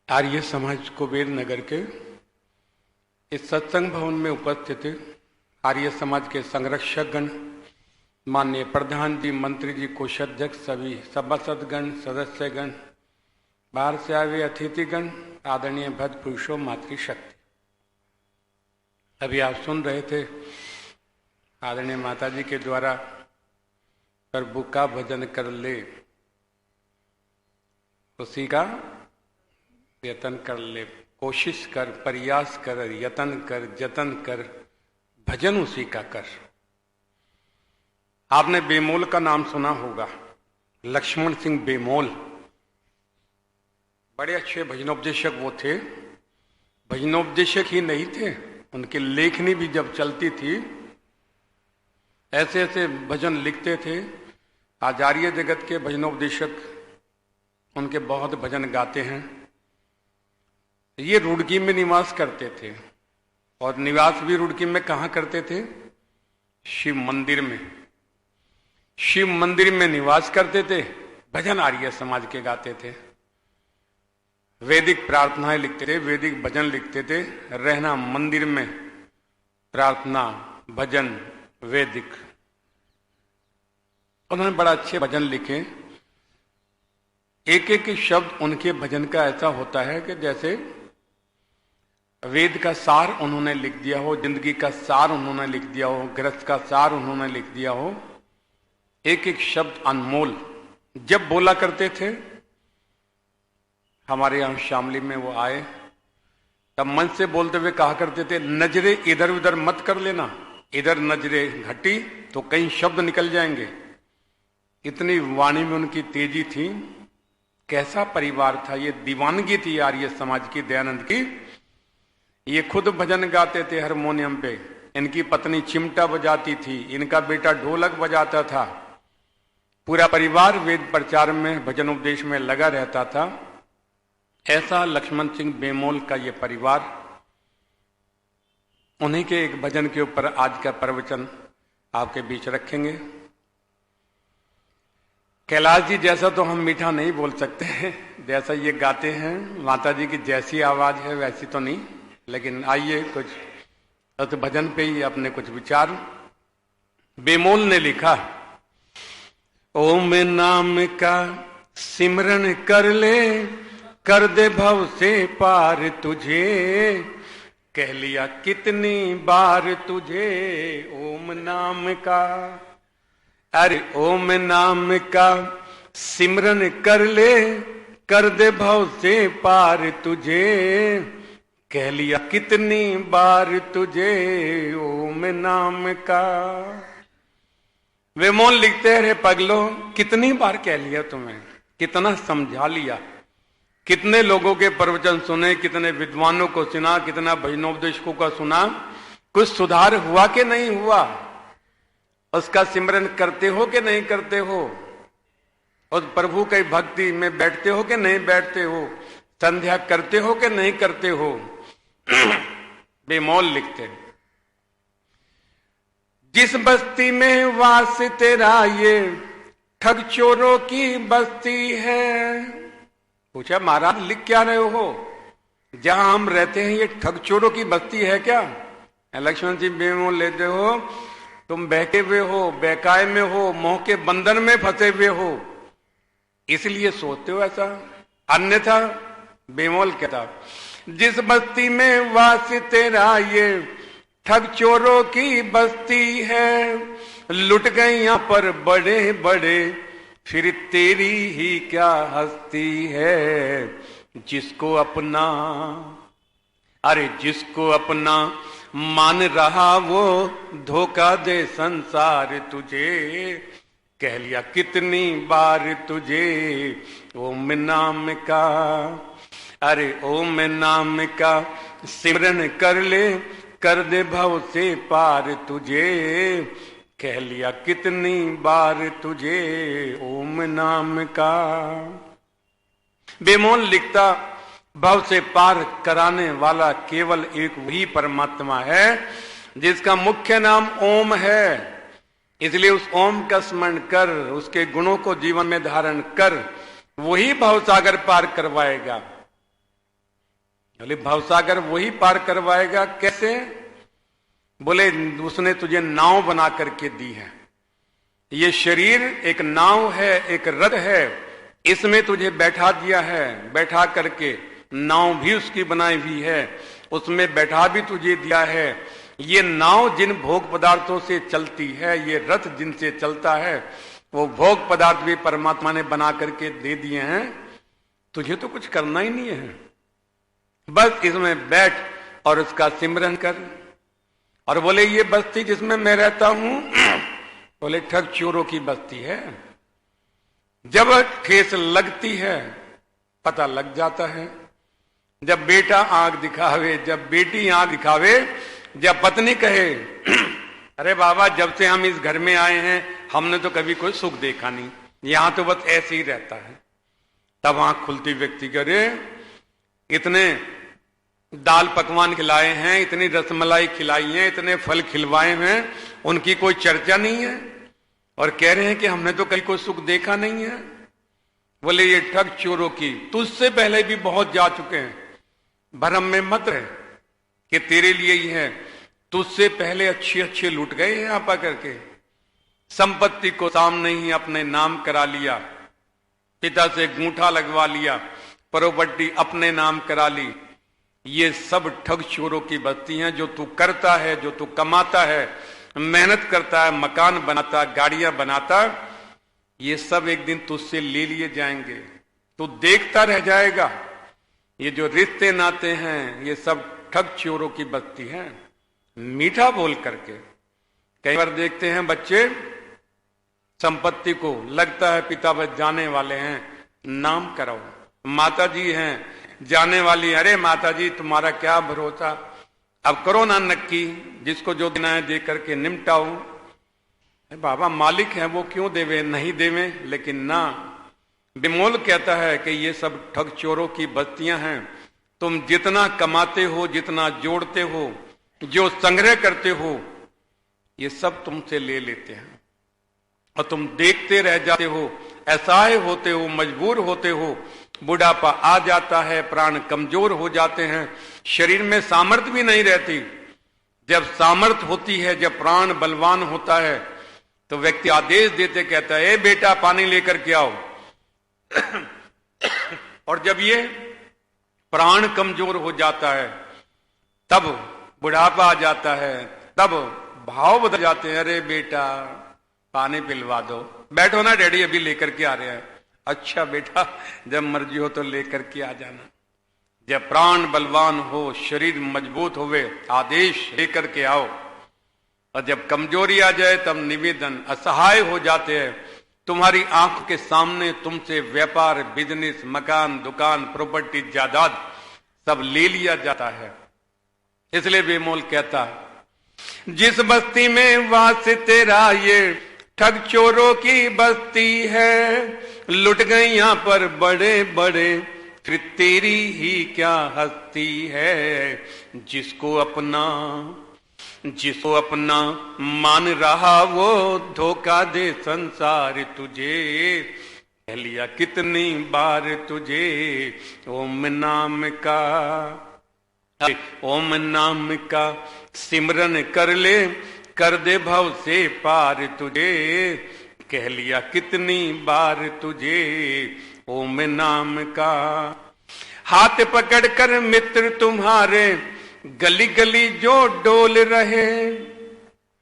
आर्य समाज कुबेर नगर के इस सत्संग भवन में उपस्थित आर्य समाज के संरक्षक गण, माननीय प्रधान जी, मंत्री जी, कोषाध्यक्ष, सभी सभासदगण, सदस्यगण, बाहर से आए हुए अतिथिगण, आदरणीय भक्त पुरुषों, मातृशक्ति। अभी आप सुन रहे थे आदरणीय माता जी के द्वारा प्रभु का भजन कर ले, उसी का यतन कर ले, कोशिश कर, प्रयास कर, यतन कर, जतन कर, भजन उसी का कर। आपने बेमोल का नाम सुना होगा, लक्ष्मण सिंह बेमोल। बड़े अच्छे भजनोपदेशक वो थे। भजनोपदेशक ही नहीं थे, उनकी लेखनी भी जब चलती थी ऐसे ऐसे भजन लिखते थे। आचार्य जगत के भजनोपदेशक उनके बहुत भजन गाते हैं। ये रुड़की में निवास करते थे और निवास भी रुड़की में कहाँ करते थे? शिव मंदिर में। शिव मंदिर में निवास करते थे, भजन आर्य समाज के गाते थे, वैदिक प्रार्थनाएं लिखते थे, वैदिक भजन लिखते थे। रहना मंदिर में, प्रार्थना, भजन, वैदिक। उन्होंने बड़ा अच्छे भजन लिखे। एक एक शब्द उनके भजन का ऐसा होता है कि जैसे वेद का सार उन्होंने लिख दिया हो, जिंदगी का सार उन्होंने लिख दिया हो, गृहस्थ का सार उन्होंने लिख दिया हो। एक एक शब्द अनमोल। जब बोला करते थे, हमारे यहां शामली में वो आए तब मन से बोलते हुए कहा करते थे, नजरे इधर उधर मत कर लेना, इधर नजरे घटी तो कई शब्द निकल जाएंगे। इतनी वाणी में उनकी तेजी थी। कैसा परिवार था, ये दीवानगी थी आर्य समाज की, दयानंद की। ये खुद भजन गाते थे हारमोनियम पे, इनकी पत्नी चिमटा बजाती थी, इनका बेटा ढोलक बजाता था। पूरा परिवार वेद प्रचार में, भजन उपदेश में लगा रहता था। ऐसा लक्ष्मण सिंह बेमोल का ये परिवार। उन्हीं के एक भजन के ऊपर आज का प्रवचन आपके बीच रखेंगे। कैलाश जी जैसा तो हम मीठा नहीं बोल सकते हैं, जैसा ये गाते हैं, माता जी की जैसी आवाज है वैसी तो नहीं, लेकिन आइए कुछ तो भजन पे ही अपने कुछ विचार। बेमोल ने लिखा, ओम नाम का सिमरन कर ले, कर दे भव से पार तुझे, कह लिया कितनी बार तुझे ओम नाम का। अरे ओम नाम का सिमरन कर ले, कर दे भव से पार तुझे, कह लिया कितनी बार तुझे ओम नाम का। वे मौन लिखते हैं, रे पगलो कितनी बार कह लिया तुम्हें, कितना समझा लिया, कितने लोगों के प्रवचन सुने, कितने विद्वानों को सुना, कितना भजनोपदेशकों का सुना, कुछ सुधार हुआ कि नहीं हुआ? उसका सिमरन करते हो कि नहीं करते हो? उस प्रभु की भक्ति में बैठते हो कि नहीं बैठते हो? संध्या करते हो कि नहीं करते हो? बेमौल लिखते, जिस बस्ती में वास तेरा ये ठग चोरों की बस्ती है। पूछा, महाराज लिख क्या रहे हो? जहां हम रहते हैं ये ठग चोरों की बस्ती है क्या? लक्ष्मण जी बेमौल लेते हो, तुम बहके हुए हो, बहकाए में हो, मोह के बंधन में फंसे हुए हो, इसलिए सोचते हो ऐसा। अन्यथा बेमौल कहता, जिस बस्ती में वास तेरा ये ठग चोरों की बस्ती है, लुट गए यहाँ पर बड़े बड़े, फिर तेरी ही क्या हस्ती है। जिसको अपना, अरे जिसको अपना मान रहा वो धोखा दे संसार तुझे, कह लिया कितनी बार तुझे ओम नाम का। अरे ओम नाम का सिमरन कर ले, कर दे भव से पार तुझे, कह लिया कितनी बार तुझे ओम नाम का। बेमौल लिखता, भव से पार कराने वाला केवल एक वही परमात्मा है जिसका मुख्य नाम ओम है। इसलिए उस ओम का स्मरण कर, उसके गुणों को जीवन में धारण कर, वही भव सागर पार करवाएगा। बोले भवसागर वही पार करवाएगा। कैसे? बोले उसने तुझे नाव बना करके दी है। ये शरीर एक नाव है, एक रथ है, इसमें तुझे बैठा दिया है। बैठा करके नाव भी उसकी बनाई हुई है, उसमें बैठा भी तुझे दिया है। ये नाव जिन भोग पदार्थों से चलती है, ये रथ जिनसे चलता है, वो भोग पदार्थ भी परमात्मा ने बना करके दे दिए हैं। तुझे तो कुछ करना ही नहीं है, बस इसमें बैठ और उसका सिमरन कर। और बोले ये बस्ती जिसमें मैं रहता हूं, बोले ठग चोरों की बस्ती है। जब ठेस लगती है पता लग जाता है। जब बेटा आंख दिखावे, जब बेटी आंख दिखावे, जब पत्नी कहे अरे बाबा जब से हम इस घर में आए हैं हमने तो कभी कोई सुख देखा नहीं, यहां तो बस ऐसे ही रहता है, तब आंख खुलती व्यक्ति करे इतने दाल पकवान खिलाए हैं, इतनी रसमलाई खिलाई है, इतने फल खिलवाए हैं, उनकी कोई चर्चा नहीं है और कह रहे हैं कि हमने तो कहीं कोई सुख देखा नहीं है। बोले ये ठग चोरों की तुझसे पहले भी बहुत जा चुके हैं, भरम में मत रहे कि तेरे लिए ही है। तुझसे पहले अच्छे अच्छे लूट गए हैं आपा करके, संपत्ति को सामने ही अपने नाम करा लिया, पिता से गूंठा लगवा लिया, प्रॉपर्टी अपने नाम करा ली। ये सब ठग चोरों की बस्ती हैं। जो तू करता है, जो तू कमाता है, मेहनत करता है, मकान बनाता, गाड़ियां बनाता, ये सब एक दिन तुझसे ले लिए जाएंगे, तू देखता रह जाएगा। ये जो रिश्ते नाते हैं ये सब ठग चोरों की बस्ती है। मीठा बोल करके कई बार देखते हैं बच्चे संपत्ति को, लगता है पिता बस जाने वाले हैं, नाम कराओ। माता जी हैं जाने वाली, अरे माता जी तुम्हारा क्या भरोसा, अब करो ना नक्की, जिसको जो देना है दे करके निमटाओ। बाबा मालिक है वो क्यों देवे, नहीं देवे, लेकिन ना। बिमोल कहता है कि ये सब ठग चोरों की बस्तियां हैं। तुम जितना कमाते हो, जितना जोड़ते हो, जो संग्रह करते हो, ये सब तुमसे ले लेते हैं और तुम देखते रह जाते हो, असहाय होते हो, मजबूर होते हो। बुढ़ापा आ जाता है, प्राण कमजोर हो जाते हैं, शरीर में सामर्थ्य भी नहीं रहती। जब सामर्थ्य होती है, जब प्राण बलवान होता है, तो व्यक्ति आदेश देते कहता है ए बेटा पानी लेकर के आओ। और जब ये प्राण कमजोर हो जाता है, तब बुढ़ापा आ जाता है, तब भाव बदल जाते हैं, अरे बेटा पानी पिलवा दो, बैठो ना डैडी अभी लेकर के आ रहे हैं। अच्छा बेटा जब मर्जी हो तो लेकर के आ जाना। जब प्राण बलवान हो, शरीर मजबूत होवे, आदेश लेकर के आओ। और जब कमजोरी आ जाए तब निवेदन, असहाय हो जाते हैं। तुम्हारी आंख के सामने तुमसे व्यापार, बिजनेस, मकान, दुकान, प्रॉपर्टी, जायदाद सब ले लिया जाता है। इसलिए बेमोल कहता है जिस बस्ती में वास तेरा ये ठग चोरों की बस्ती है, लुट गई यहाँ पर बड़े बड़े, फिर तेरी ही क्या हस्ती है। जिसको अपना मान रहा वो धोखा दे संसार तुझे। कह लिया कितनी बार तुझे ओम नाम का सिमरन कर ले, कर दे भव से पार तुझे। कह लिया कितनी बार तुझे ओम नाम का। हाथ पकड़कर मित्र तुम्हारे गली गली जो डोल रहे,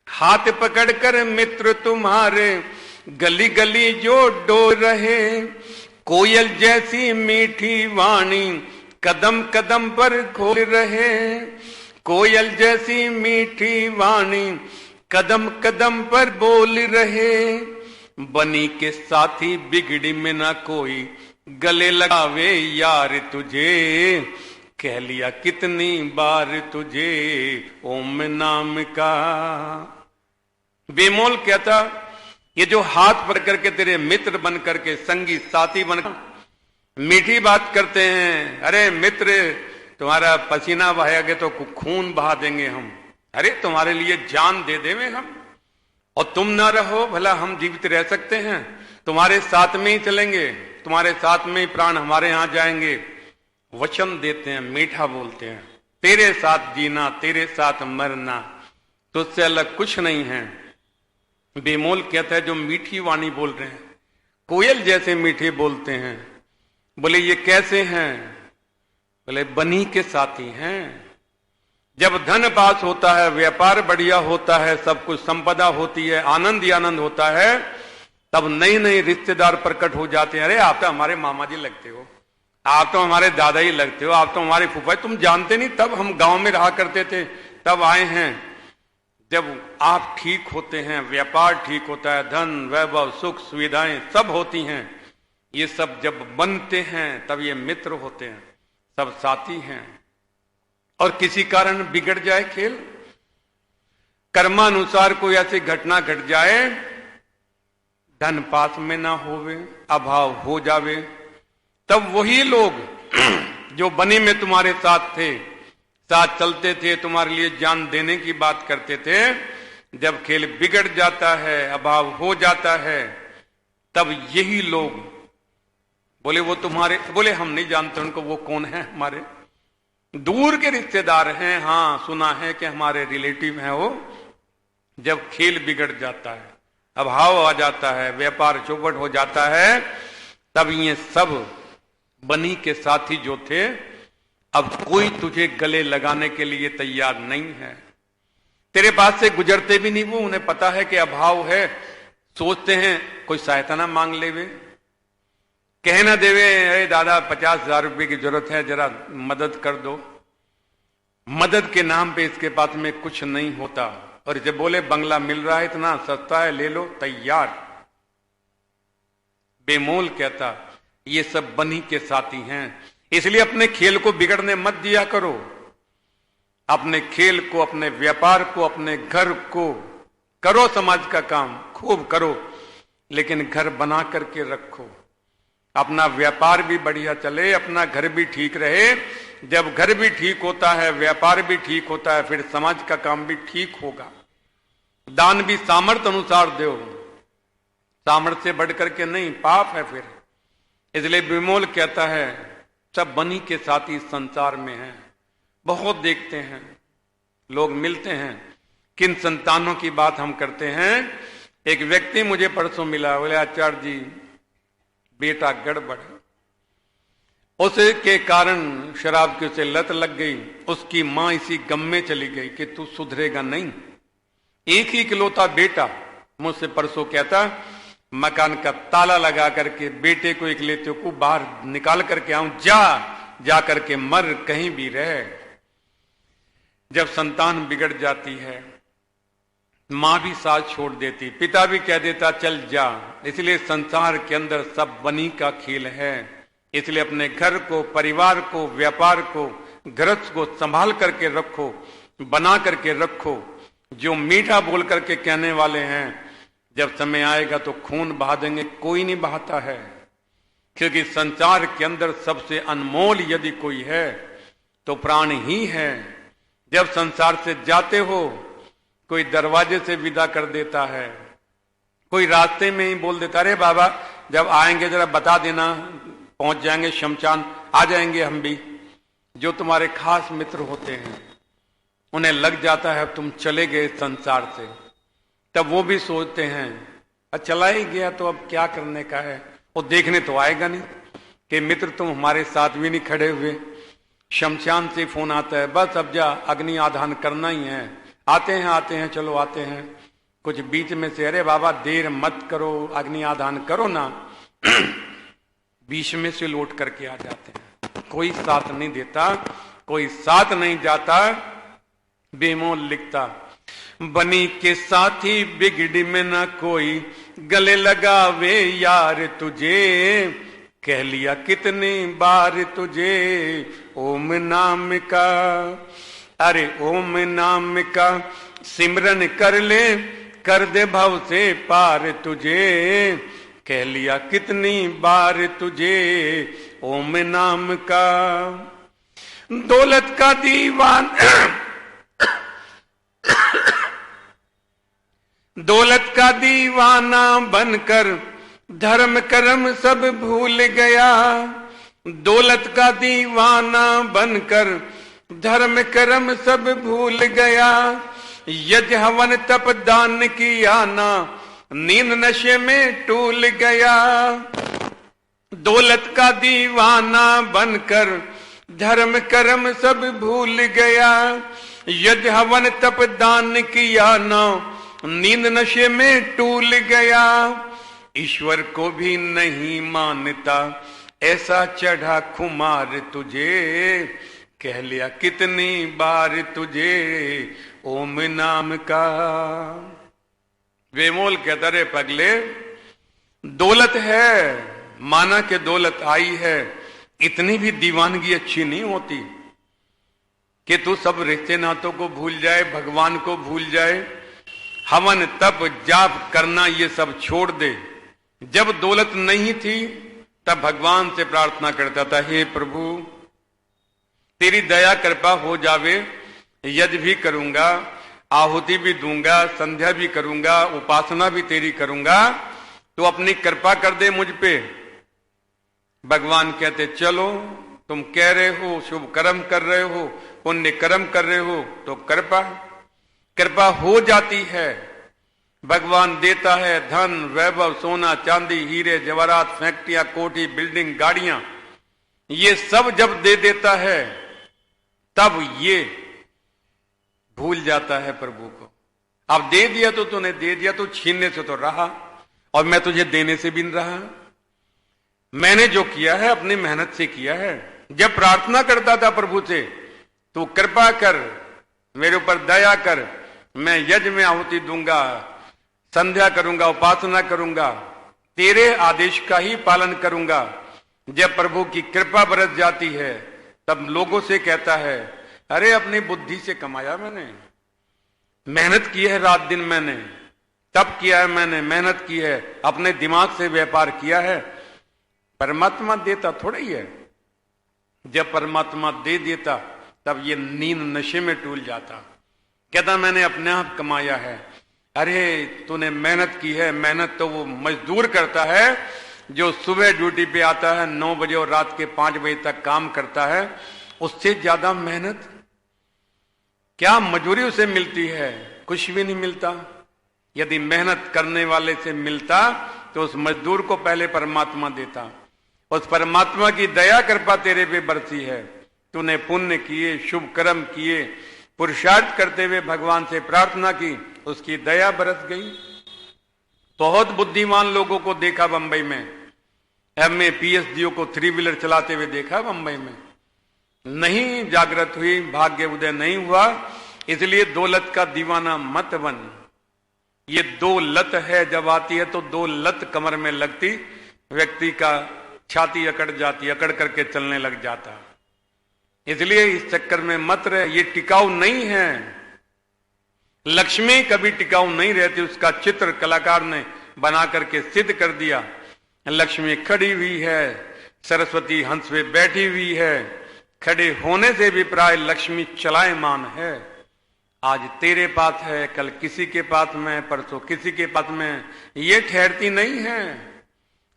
हाथ पकड़कर मित्र तुम्हारे गली गली जो डोल रहे। कोयल जैसी मीठी वाणी कदम कदम पर खोल रहे। कोयल जैसी मीठी वाणी कदम कदम पर बोल रहे। बनी के साथी बिगड़ी में ना कोई, गले लगावे यार तुझे। कह लिया कितनी बार तुझे ओम नाम का। बेमोल कहता ये जो हाथ पकड़ करके तेरे मित्र बन करके, संगी साथी बनकर मीठी बात करते हैं, अरे मित्र तुम्हारा पसीना बहाओगे तो खून बहा देंगे हम, अरे तुम्हारे लिए जान दे देंगे हम, और तुम ना रहो भला हम जीवित रह सकते हैं, तुम्हारे साथ में ही चलेंगे, तुम्हारे साथ में ही प्राण हमारे यहां जाएंगे। वचन देते हैं, मीठा बोलते हैं, तेरे साथ जीना, तेरे साथ मरना, तुझसे अलग कुछ नहीं है। बेमोल कहता है जो मीठी वाणी बोल रहे हैं, कोयल जैसे मीठे बोलते हैं। बोले ये कैसे हैं? बोले बनी के साथी हैं। जब धन पास होता है, व्यापार बढ़िया होता है, सब कुछ संपदा होती है, आनंद ही आनंद होता है, तब नई नई रिश्तेदार प्रकट हो जाते हैं। अरे आप तो हमारे मामा जी लगते हो, आप तो हमारे दादा ही लगते हो, आप तो हमारे फूफा, तुम जानते नहीं, तब हम गांव में रहा करते थे, तब आए हैं। जब आप ठीक होते हैं, व्यापार ठीक होता है, धन वैभव सुख सुविधाएं सब होती हैं, ये सब जब बनते हैं तब ये मित्र होते हैं, सब साथी हैं। और किसी कारण बिगड़ जाए खेल, कर्मानुसार कोई ऐसी घटना घट जाए, धन पास में ना होवे, अभाव हो जावे, तब वही लोग जो बनी में तुम्हारे साथ थे, साथ चलते थे, तुम्हारे लिए जान देने की बात करते थे, जब खेल बिगड़ जाता है, अभाव हो जाता है, तब यही लोग बोले वो तुम्हारे, बोले हम नहीं जानते उनको, वो कौन है? हमारे दूर के रिश्तेदार हैं, हाँ सुना है कि हमारे रिलेटिव हैं वो। जब खेल बिगड़ जाता है, अभाव आ जाता है, व्यापार चौपट हो जाता है, तब ये सब बनी के साथी जो थे, अब कोई तुझे गले लगाने के लिए तैयार नहीं है, तेरे पास से गुजरते भी नहीं। वो उन्हें पता है कि अभाव है, सोचते हैं कोई सहायता ना मांग लेवे, कह ना देवे, अरे दादा 50,000 रुपए की जरूरत है, जरा मदद कर दो। मदद के नाम पे इसके पास में कुछ नहीं होता, और जब बोले बंगला मिल रहा है, इतना सस्ता है, ले लो, तैयार। बेमोल कहता ये सब बनी के साथी हैं, इसलिए अपने खेल को बिगड़ने मत दिया करो। अपने खेल को, अपने व्यापार को, अपने घर को करो, समाज का काम खूब करो, लेकिन घर बना करके रखो, अपना व्यापार भी बढ़िया चले, अपना घर भी ठीक रहे। जब घर भी ठीक होता है, व्यापार भी ठीक होता है, फिर समाज का काम भी ठीक होगा। दान भी सामर्थ्य अनुसार दो, सामर्थ्य से बढ़ करके नहीं, पाप है फिर। इसलिए विमोल कहता है सब बनी के साथी संसार में हैं, बहुत देखते हैं, लोग मिलते हैं। किन संतानों की बात हम करते हैं? एक व्यक्ति मुझे परसों मिला, बोले आचार्य जी बेटा गड़बड़, उसके कारण शराब की उसे लत लग गई, उसकी मां इसी गम में चली गई कि तू सुधरेगा नहीं। एक ही इकलौता बेटा, मुझसे परसों कहता मकान का ताला लगा करके बेटे को इकलौते को बाहर निकाल करके आऊं, जा करके मर, कहीं भी रहे। जब संतान बिगड़ जाती है, मां भी साथ छोड़ देती, पिता भी कह देता चल जा। इसलिए संसार के अंदर सब बनी का खेल है। इसलिए अपने घर को, परिवार को, व्यापार को, गृहस्थ को संभाल करके रखो, बना करके रखो। जो मीठा बोल करके कहने वाले हैं, जब समय आएगा तो खून बहा देंगे, कोई नहीं बहाता है। क्योंकि संसार के अंदर सबसे अनमोल यदि कोई है तो प्राण ही है। जब संसार से जाते हो, कोई दरवाजे से विदा कर देता है, कोई रास्ते में ही बोल देता, अरे बाबा जब आएंगे जरा बता देना, पहुंच जाएंगे शमशान, आ जाएंगे हम भी। जो तुम्हारे खास मित्र होते हैं उन्हें लग जाता है तुम चले गए संसार से, तब वो भी सोचते हैं चला ही गया तो अब क्या करने का है, वो देखने तो आएगा नहीं कि मित्र तुम हमारे साथ भी नहीं खड़े हुए। शमशान से फोन आता है, बस अब जा अग्नि आधान करना ही है, आते हैं चलो आते हैं। कुछ बीच में से अरे बाबा देर मत करो, अग्नि आधान करो ना, बीच में से लौट करके आ जाते हैं। कोई साथ नहीं देता, कोई साथ नहीं जाता। बेमोल लिखता, बनी के साथी बिगड़ी में ना कोई, गले लगावे यार तुझे, कह लिया कितनी बार तुझे ओम नाम का। अरे ओम नाम का सिमरन कर ले, कर दे भव से पार तुझे, कह लिया कितनी बार तुझे ओम नाम का। दौलत का दीवान दौलत का दीवाना बनकर धर्म कर्म सब भूल गया, दौलत का दीवाना बनकर धर्म कर्म सब भूल गया। यज्ञ हवन तप दान किया ना, नींद नशे में टूल गया। दौलत का दीवाना बनकर धर्म कर्म सब भूल गया। यज्ञ हवन तप दान किया ना, नींद नशे में टूल गया। ईश्वर को भी नहीं मानता, ऐसा चढ़ा खुमार तुझे। कह लिया कितनी बार तुझे ओम नाम का। वेमोल कहता रे पगले, दौलत है, माना के दौलत आई है, इतनी भी दीवानगी अच्छी नहीं होती कि तू सब रिश्ते नातों को भूल जाए, भगवान को भूल जाए, हवन तप जाप करना ये सब छोड़ दे। जब दौलत नहीं थी तब भगवान से प्रार्थना करता था, हे प्रभु तेरी दया कृपा हो जावे, यज्ञ भी करूंगा, आहुति भी दूंगा, संध्या भी करूंगा, उपासना भी तेरी करूंगा, तो अपनी कृपा कर दे मुझ पे। भगवान कहते चलो, तुम कह रहे हो, शुभ कर्म कर रहे हो, पुण्य कर्म कर रहे हो, तो कृपा हो जाती है। भगवान देता है धन वैभव, सोना चांदी, हीरे जवाहरात, फैक्ट्रियां, कोठी, बिल्डिंग, गाड़ियां, ये सब जब दे देता है तब ये भूल जाता है प्रभु को। अब दे दिया तो तूने दे दिया, तो छीनने से तो रहा, और मैं तुझे देने से भी नहीं रहा। मैंने जो किया है अपनी मेहनत से किया है। जब प्रार्थना करता था प्रभु से, तू कृपा कर, मेरे ऊपर दया कर, मैं यज्ञ में आहुति दूंगा, संध्या करूंगा, उपासना करूंगा, तेरे आदेश का ही पालन करूंगा। जब प्रभु की कृपा बरस जाती है तब लोगों से कहता है, अरे अपनी बुद्धि से कमाया मैंने, मेहनत की है, रात दिन मैंने तप किया है, मैंने मेहनत की है, अपने दिमाग से व्यापार किया है। परमात्मा देता थोड़ा ही है। जब परमात्मा दे देता तब ये नींद नशे में टूल जाता। कहता मैंने अपने आप कमाया है। अरे तूने मेहनत की है, मेहनत तो वो मजदूर करता है जो सुबह ड्यूटी पे आता है 9 बजे और रात के 5 बजे तक काम करता है। उससे ज्यादा मेहनत क्या मजदूरी उसे मिलती है? कुछ भी नहीं मिलता। यदि मेहनत करने वाले से मिलता तो उस मजदूर को पहले परमात्मा देता। उस परमात्मा की दया कृपा तेरे पे बरसी है। तूने पुण्य किए, शुभ कर्म किए, पुरुषार्थ करते हुए भगवान से प्रार्थना की, उसकी दया बरस गई। बहुत बुद्धिमान लोगों को देखा बंबई में, एमए पीएचडी को 3 व्हीलर चलाते हुए देखा बंबई में। नहीं जागृत हुई, भाग्य उदय नहीं हुआ, इसलिए दौलत का दीवाना मत बन। ये दो लत है, जब आती है तो दो लत कमर में लगती, व्यक्ति का छाती अकड़ जाती, अकड़ करके चलने लग जाता। इसलिए इस चक्कर में मत रहे, ये टिकाऊ नहीं है। लक्ष्मी कभी टिकाऊ नहीं रहती, उसका चित्र कलाकार ने बना करके सिद्ध कर दिया। लक्ष्मी खड़ी हुई है, सरस्वती हंस पे बैठी हुई है, खड़े होने से भी प्राय लक्ष्मी चलायमान है। आज तेरे पास है, कल किसी के पास में, परसों किसी के पास में। ये ठहरती नहीं है,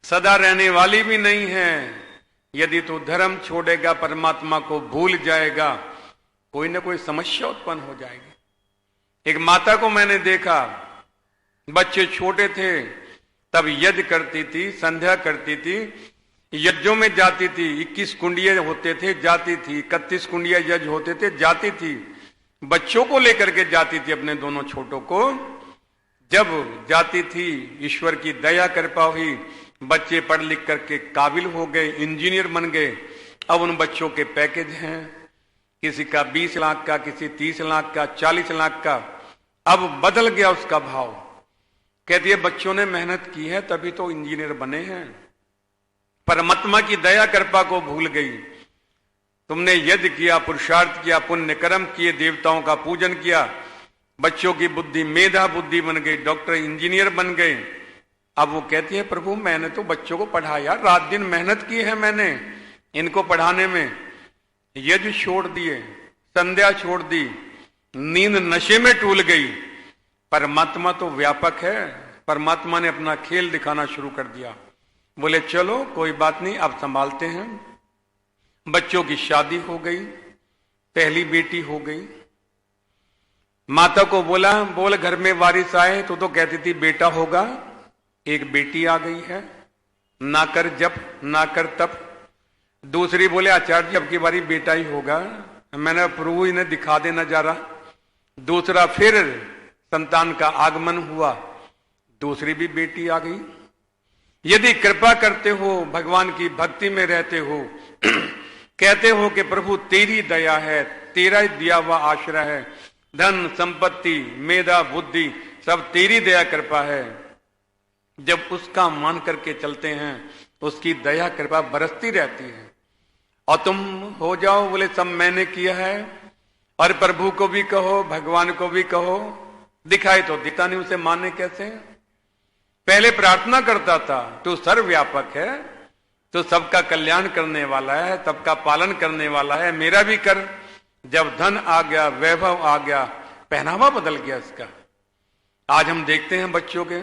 सदा रहने वाली भी नहीं है। यदि तू धर्म छोड़ेगा, परमात्मा को भूल जाएगा, कोई ना कोई समस्या उत्पन्न हो जाएगी। एक माता को मैंने देखा, बच्चे छोटे थे तब यज्ञ करती थी, संध्या करती थी, यज्ञों में जाती थी। 21 कुंडिये होते थे, जाती थी। 31 कुंडिया यज्ञ होते थे, जाती थी। बच्चों को लेकर के जाती थी, अपने दोनों छोटों को। जब जाती थी, ईश्वर की दया कृपा हुई, बच्चे पढ़ लिख करके काबिल हो गए, इंजीनियर बन गए। अब उन बच्चों के पैकेज हैं, किसी का 20 लाख का, किसी 30 लाख का, 40 लाख का। अब बदल गया उसका भाव। कहती है बच्चों ने मेहनत की है तभी तो इंजीनियर बने हैं। परमात्मा की दया कृपा को भूल गई। तुमने यज्ञ किया, पुरुषार्थ किया, पुण्य कर्म किए, देवताओं का पूजन किया, बच्चों की बुद्धि मेधा बुद्धि बन गई, डॉक्टर इंजीनियर बन गए। अब वो कहती है प्रभु मैंने तो बच्चों को पढ़ाया, रात दिन मेहनत की है मैंने इनको पढ़ाने में। यज्ञ छोड़ दिए, संध्या छोड़ दी, नींद नशे में टूल गई। परमात्मा तो व्यापक है। परमात्मा ने अपना खेल दिखाना शुरू कर दिया। बोले चलो कोई बात नहीं, अब संभालते हैं। बच्चों की शादी हो गई, पहली बेटी हो गई। माता को बोला, बोल घर में वारिस आए, तो कहती थी बेटा होगा। एक बेटी आ गई है, ना कर जप ना कर तप। दूसरी बोले आचार्य जी अब की बारी बेटा ही होगा। मैंने प्रभु इन्हें दिखा देना जा रहा। दूसरा फिर संतान का आगमन हुआ, दूसरी भी बेटी आ गई। यदि कृपा करते हो, भगवान की भक्ति में रहते हो, कहते हो कि प्रभु तेरी दया है, तेरा दिया हुआ आश्रय है, धन संपत्ति मेधा बुद्धि सब तेरी दया कृपा है, जब उसका मान करके चलते हैं उसकी दया कृपा बरसती रहती है। और तुम हो जाओ बोले सब मैंने किया है, और प्रभु को भी कहो भगवान को भी कहो, दिखाई तो देता नहीं, उसे माने कैसे। पहले प्रार्थना करता था तू सर्वव्यापक है, तो सबका कल्याण करने वाला है, सबका पालन करने वाला है, मेरा भी कर। जब धन आ गया, वैभव आ गया, पहनावा बदल गया इसका। आज हम देखते हैं बच्चों के,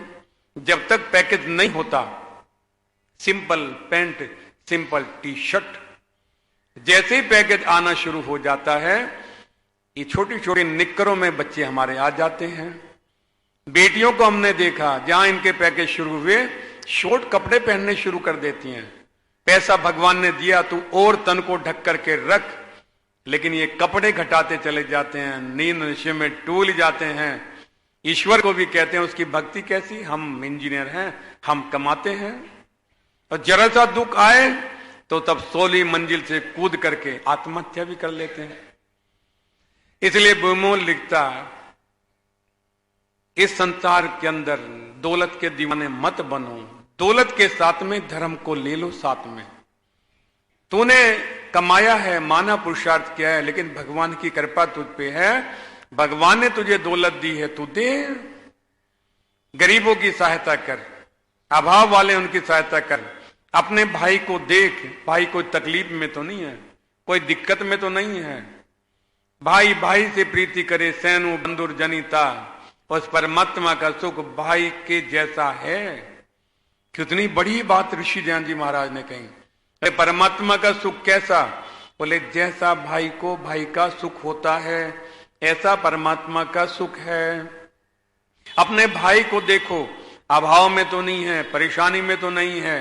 जब तक पैकेज नहीं होता, simple pant simple T shirt, जैसे ही पैकेज आना शुरू हो जाता है, ये छोटी छोटी निक्करों में बच्चे हमारे आ जाते हैं। बेटियों को हमने देखा, जहां इनके पैकेज शुरू हुए, शॉर्ट कपड़े पहनने शुरू कर देती हैं। पैसा भगवान ने दिया, तू और तन को ढक करके रख, लेकिन ये कपड़े घटाते चले जाते हैं, नींद नशे में टूल जाते हैं। ईश्वर को भी कहते हैं उसकी भक्ति कैसी, हम इंजीनियर हैं, हम कमाते हैं। और जरा सा दुख आए तो तब 16वीं मंजिल से कूद करके आत्महत्या भी कर लेते हैं। इसलिए बेमोल लिखता, इस संसार के अंदर दौलत के दीवाने मत बनो, दौलत के साथ में धर्म को ले लो साथ में। तूने कमाया है, माना पुरुषार्थ किया है, लेकिन भगवान की कृपा तुझ पे है, भगवान ने तुझे दौलत दी है, तू दे। गरीबों की सहायता कर, अभाव वाले उनकी सहायता कर, अपने भाई को देख, भाई कोई तकलीफ में तो नहीं है, कोई दिक्कत में तो नहीं है। भाई भाई से प्रीति करे, सैनु बंधुर जनिता, उस परमात्मा का सुख भाई के जैसा है। कितनी बड़ी बात ऋषि दयानंद जी महाराज ने कही। अरे परमात्मा का सुख कैसा? बोले जैसा भाई को भाई का सुख होता है, ऐसा परमात्मा का सुख है। अपने भाई को देखो, अभाव में तो नहीं है, परेशानी में तो नहीं है,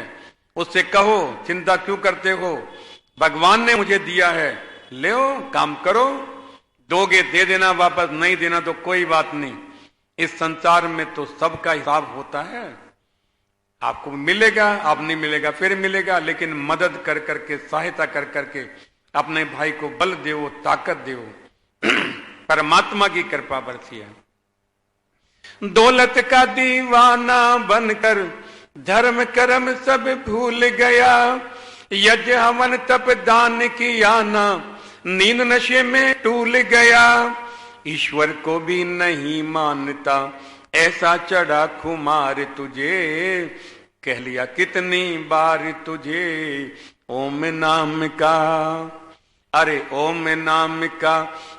उससे कहो चिंता क्यों करते हो, भगवान ने मुझे दिया है, ले काम करो, दोगे दे देना, वापस नहीं देना तो कोई बात नहीं। इस संसार में तो सबका हिसाब होता है, आपको मिलेगा, आप नहीं मिलेगा फिर मिलेगा, लेकिन मदद कर करके, सहायता कर करके अपने भाई को बल दो, ताकत दो। परमात्मा की कृपा बरसी है। दौलत का दीवाना बनकर धर्म कर्म सब भूल गया, यज्ञ हवन तप दान किया ना, नींद नशे में टूल गया। ईश्वर को भी नहीं मानता, ऐसा चढ़ा खुमार तुझे, कह लिया कितनी बार तुझे ओम नाम का। अरे ओम नाम का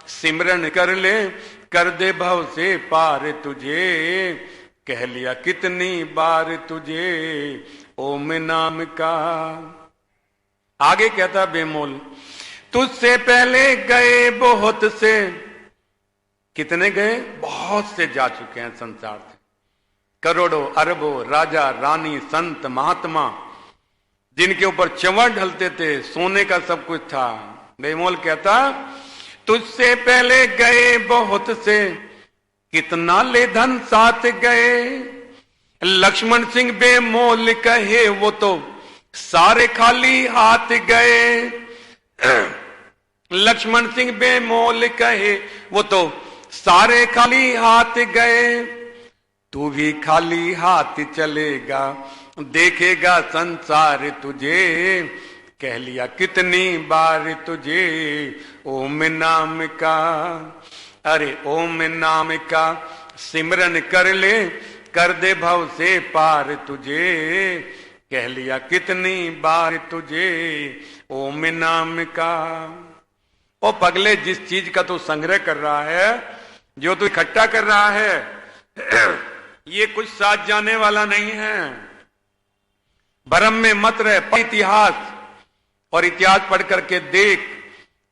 सिमरन कर ले, कर दे भव से पार तुझे, कह लिया कितनी बार तुझे ओम नाम का। आगे कहता बेमोल, तुझसे पहले गए बहुत से, कितने गए? बहुत से जा चुके हैं संसार से, करोड़ों अरबों राजा रानी संत महात्मा, जिनके ऊपर चंवर ढलते थे, सोने का सब कुछ था। बेमोल कहता, तुझसे पहले गए बहुत से, कितना ले धन साथ गए। लक्ष्मण सिंह बेमोल कहे वो तो सारे खाली हाथ गए। लक्ष्मण सिंह बेमोल कहे वो तो सारे खाली हाथ गए। तू भी खाली हाथ चलेगा, देखेगा संसार तुझे, कह लिया कितनी बार तुझे ओम नाम का। अरे ओम नाम का सिमरन कर ले, कर दे भव से पार तुझे, कह लिया कितनी बार तुझे ओम नाम का। ओ पगले, जिस चीज का तू संग्रह कर रहा है, जो तू इकट्ठा कर रहा है, ये कुछ साथ जाने वाला नहीं है। भ्रम में मत रह, इतिहास और इतिहास पढ़ करके देख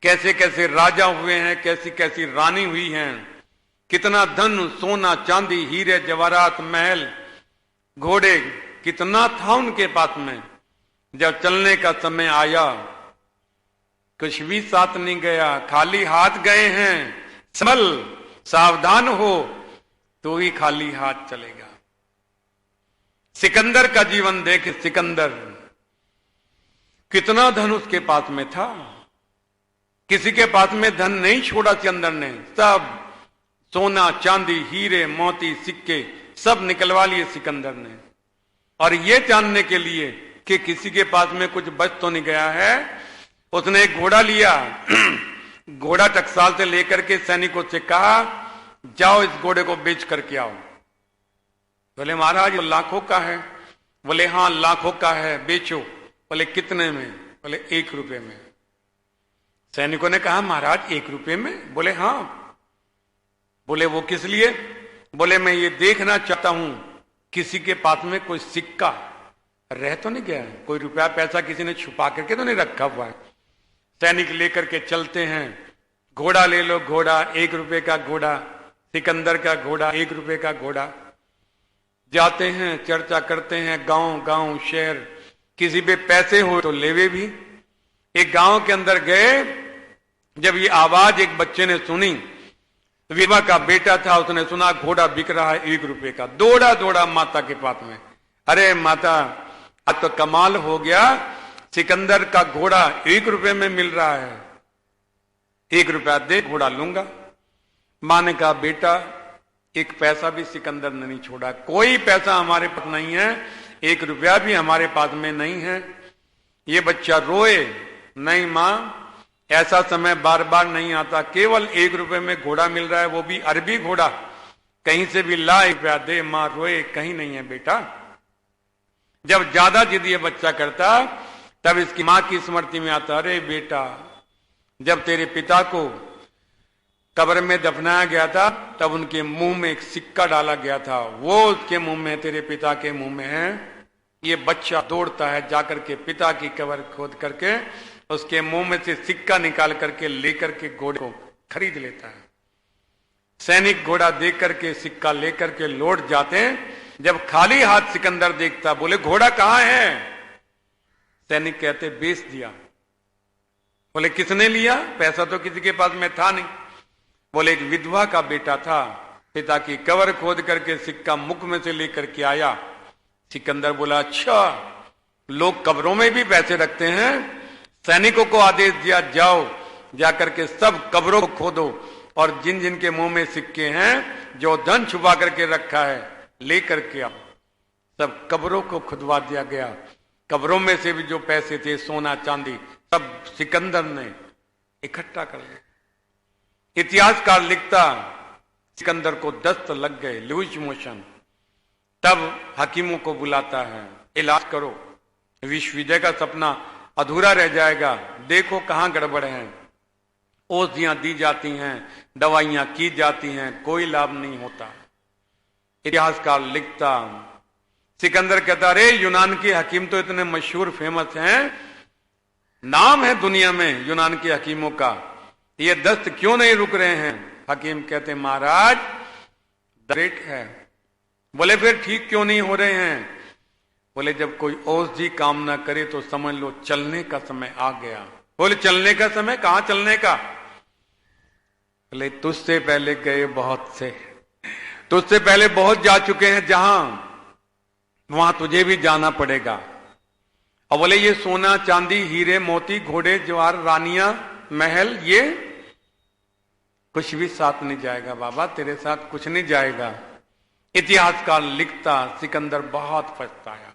कैसे कैसे राजा हुए हैं, कैसी कैसी रानी हुई हैं, कितना धन सोना चांदी हीरे जवाहरात महल घोड़े कितना था उनके पास में। जब चलने का समय आया कुछ भी साथ नहीं गया, खाली हाथ गए हैं। संभल, सावधान हो तो ही खाली हाथ चलेगा। सिकंदर का जीवन देख, सिकंदर कितना धन उसके पास में था, किसी के पास में धन नहीं छोड़ा सिकंदर ने, सब सोना चांदी हीरे मोती सिक्के सब निकलवा लिए सिकंदर ने। और ये जानने के लिए कि किसी के पास में कुछ बच तो नहीं गया है, उसने एक घोड़ा लिया। घोड़ा टकसाल से लेकर के सैनिकों से कहा, जाओ इस घोड़े को बेच करके आओ। बोले महाराज लाखों का है। बोले हाँ लाखों का है, बेचो। बोले कितने में? बोले 1 रुपए में। सैनिकों ने कहा महाराज 1 रुपए में? बोले हाँ। बोले वो किस लिए? बोले मैं ये देखना चाहता हूं किसी के पास में कोई सिक्का रह तो नहीं गया, कोई रुपया पैसा किसी ने छुपा करके तो नहीं रखा हुआ है। सैनिक लेकर के चलते हैं, घोड़ा ले लो, घोड़ा 1 रुपए का घोड़ा, सिकंदर का घोड़ा 1 रुपए का घोड़ा। जाते हैं, चर्चा करते हैं, गांव गांव शहर, किसी पे पैसे हो तो लेवे भी। एक गांव के अंदर गए, जब ये आवाज एक बच्चे ने सुनी, विवाह का बेटा था, उसने सुना घोड़ा बिक रहा है 1 रुपए का, दौड़ा दौड़ा माता के पास में, अरे माता अब तो कमाल हो गया, सिकंदर का घोड़ा 1 रुपए में मिल रहा है, 1 रुपया दे घोड़ा लूंगा। मां ने कहा बेटा 1 पैसा भी सिकंदर ने नहीं छोड़ा, कोई पैसा हमारे पास नहीं है, 1 रुपया भी हमारे पास में नहीं है। ये बच्चा रोए, नहीं मां ऐसा समय बार बार नहीं आता, केवल 1 रुपए में घोड़ा मिल रहा है, वो भी अरबी घोड़ा, कहीं से भी ला 1 रुपया दे। मां रोए, कहीं नहीं है बेटा। जब ज्यादा जिद ये बच्चा करता तब इसकी मां की स्मृति में आता, अरे बेटा जब तेरे पिता को कब्र में दफनाया गया था तब उनके मुंह में एक सिक्का डाला गया था, वो उसके मुंह में, तेरे पिता के मुंह में है। ये बच्चा दौड़ता है, जाकर के पिता की कब्र खोद करके उसके मुंह में से सिक्का निकाल करके लेकर के घोड़े को खरीद लेता है। सैनिक घोड़ा देख करके सिक्का लेकर के लौट जाते हैं। जब खाली हाथ सिकंदर देखता, बोले घोड़ा कहां है? सैनिक कहते बेच दिया। बोले किसने लिया? पैसा तो किसी के पास में था नहीं। बोले एक विधवा का बेटा था, पिता की कब्र खोद करके सिक्का मुख में से लेकर के आया। सिकंदर बोला अच्छा, लोग कब्रों में भी पैसे रखते हैं। सैनिकों को आदेश दिया, जाओ जाकर के सब कब्रों को खोदो और जिन जिन के मुंह में सिक्के हैं, जो धन छुपा करके रखा है, लेकर के आओ। सब कब्रों को खुदवा दिया गया। कब्रों में से भी जो पैसे थे, सोना चांदी, सब सिकंदर ने इकट्ठा कर लिया। इतिहासकार लिखता सिकंदर को दस्त लग गए, लूज मोशन। तब हकीमों को बुलाता है, इलाज करो, विश्व विजय का सपना अधूरा रह जाएगा, देखो कहां गड़बड़ है। औषधियां दी जाती हैं, दवाइयां की जाती हैं, कोई लाभ नहीं होता। इतिहासकार लिखता, सिकंदर कहता अरे यूनान के हकीम तो इतने मशहूर फेमस हैं, नाम है दुनिया में यूनान के हकीमों का, ये दस्त क्यों नहीं रुक रहे हैं? हकीम कहते महाराज दरेट है। बोले फिर ठीक क्यों नहीं हो रहे हैं? बोले जब कोई औषधि काम ना करे तो समझ लो चलने का समय आ गया। बोले चलने का समय? कहां चलने का? बोले तुझसे पहले गए बहुत से, तुझसे पहले बहुत जा चुके हैं, जहां वहां तुझे भी जाना पड़ेगा। और बोले ये सोना चांदी हीरे मोती घोड़े जवाहर रानियां महल, ये कुछ भी साथ नहीं जाएगा बाबा, तेरे साथ कुछ नहीं जाएगा। इतिहासकार लिखता सिकंदर बहुत पछताया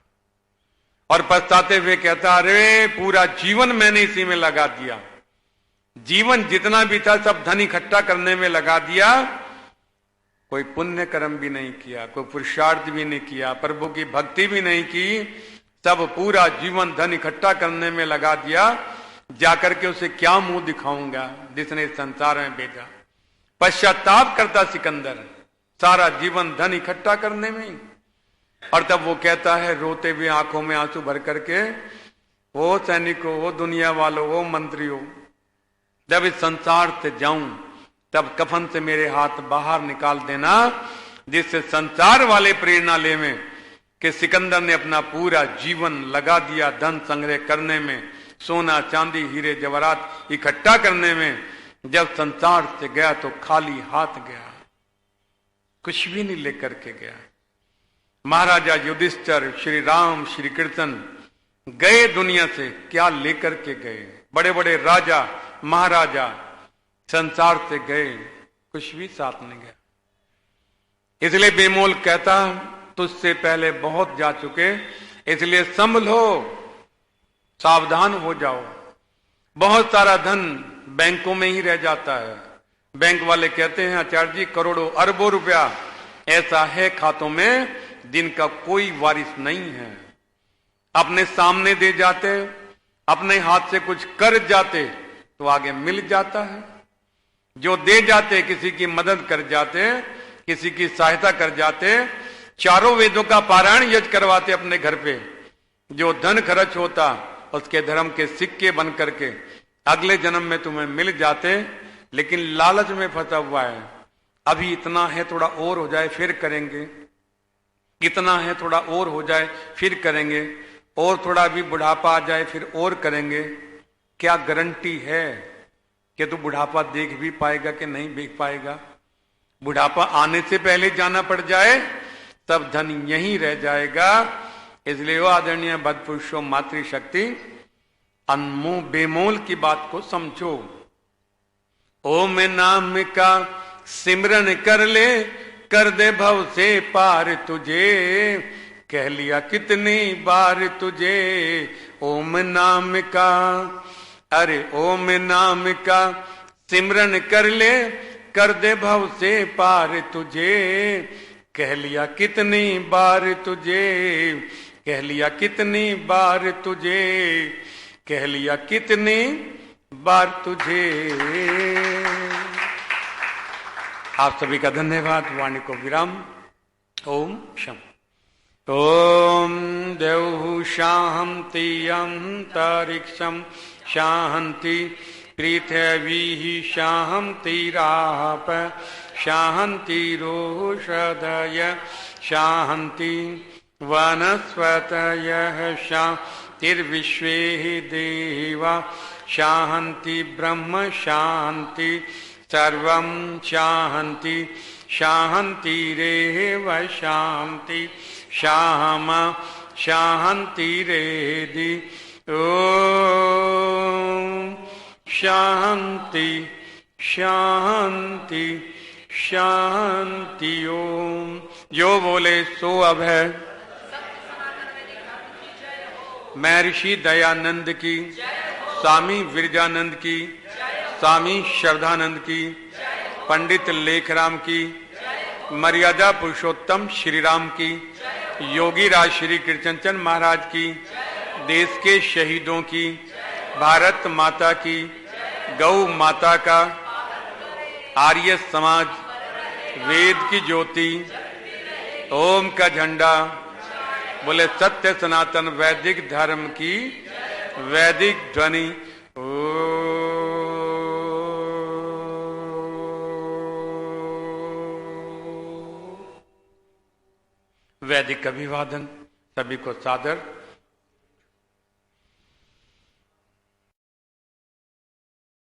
और पछताते हुए कहता अरे पूरा जीवन मैंने इसी में लगा दिया, जीवन जितना भी था सब धन इकट्ठा करने में लगा दिया, कोई पुण्य कर्म भी नहीं किया, कोई पुरुषार्थ भी नहीं किया, प्रभु की भक्ति भी नहीं की, सब पूरा जीवन धन इकट्ठा करने में लगा दिया। जाकर के उसे क्या मुंह दिखाऊंगा जिसने इस संसार में भेजा। पश्चाताप करता सिकंदर, सारा जीवन धन इकट्ठा करने में। और तब वो कहता है रोते हुए आंखों में आंसू भर करके, वो सैनिकों, वो दुनिया वालों, वो मंत्रियों, जब इस संसार से जाऊं तब कफन से मेरे हाथ बाहर निकाल देना, जिससे संसार वाले प्रेरणा लेवें कि सिकंदर ने अपना पूरा जीवन लगा दिया धन संग्रह करने में, सोना चांदी हीरे जवाहरात इकट्ठा करने में। जब संसार से गया तो खाली हाथ गया, कुछ भी नहीं लेकर के गया। महाराजा युधिष्ठिर, श्री राम, श्री कृष्ण गए दुनिया से, क्या लेकर के गए? बड़े बड़े राजा महाराजा संसार से गए, कुछ भी साथ नहीं गया। इसलिए बेमोल कहता, तुझसे पहले बहुत जा चुके, इसलिए संभलो, सावधान हो जाओ। बहुत सारा धन बैंकों में ही रह जाता है। बैंक वाले कहते हैं आचार्य जी करोड़ों अरबों रुपया ऐसा है खातों में जिनका कोई वारिस नहीं है। अपने सामने दे जाते, अपने हाथ से कुछ कर जाते तो आगे मिल जाता है। जो दे जाते, किसी की मदद कर जाते, किसी की सहायता कर जाते, चारों वेदों का पारायण यज्ञ करवाते अपने घर पे, जो धन खर्च होता उसके धर्म के सिक्के बन करके अगले जन्म में तुम्हें मिल जाते। लेकिन लालच में फंसा हुआ है, अभी इतना है थोड़ा और हो जाए फिर करेंगे, इतना है थोड़ा और हो जाए फिर करेंगे, और थोड़ा भी बुढ़ापा आ जाए फिर और करेंगे। क्या गारंटी है कि तू बुढ़ापा देख भी पाएगा कि नहीं देख पाएगा? बुढ़ापा आने से पहले जाना पड़ जाए तब धन यहीं रह जाएगा। इसलिए वो आदरणीय बदपुरुषों मातृशक्ति अनमोल बेमोल की बात को समझो। ओम नाम का सिमरन कर ले, कर दे भव से पार तुझे, कह लिया कितनी बार तुझे ओम नाम का। अरे ओम नाम का सिमरन कर ले, कर दे भव से पार तुझे, कह लिया कितनी बार तुझे, कह लिया कितनी बार तुझे, कह लिया कितनी बार तुझे। आप सभी का धन्यवाद। वाणी को विराम। ओम शम। ओम देव शांति अंतरिक्षम शांति, पृथ्वी शांति राप शांति, रोषधय शांति, वनस्पतयः शांतिर्विश्वे देवा शांति, ब्रह्म शांति, सर्वं शांति शांतिरेव शांति, श्यामा शांतिरेधि। ओम शांति शांति शांति। ओम। जो बोले सो अब है। महर्षि दयानंद की, स्वामी विरजानंद की, स्वामी श्रद्धानंद की, पंडित लेखराम की, मर्यादा पुरुषोत्तम श्री राम की, योगी राज श्री कृष्णचंद महाराज की, देश के शहीदों की, भारत माता की, गौ माता का, आर्य समाज, वेद की ज्योति, ओम का झंडा, बोले सत्य सनातन वैदिक धर्म की वैदिक ध्वनि। वैदिक अभिवादन। सभी को सादर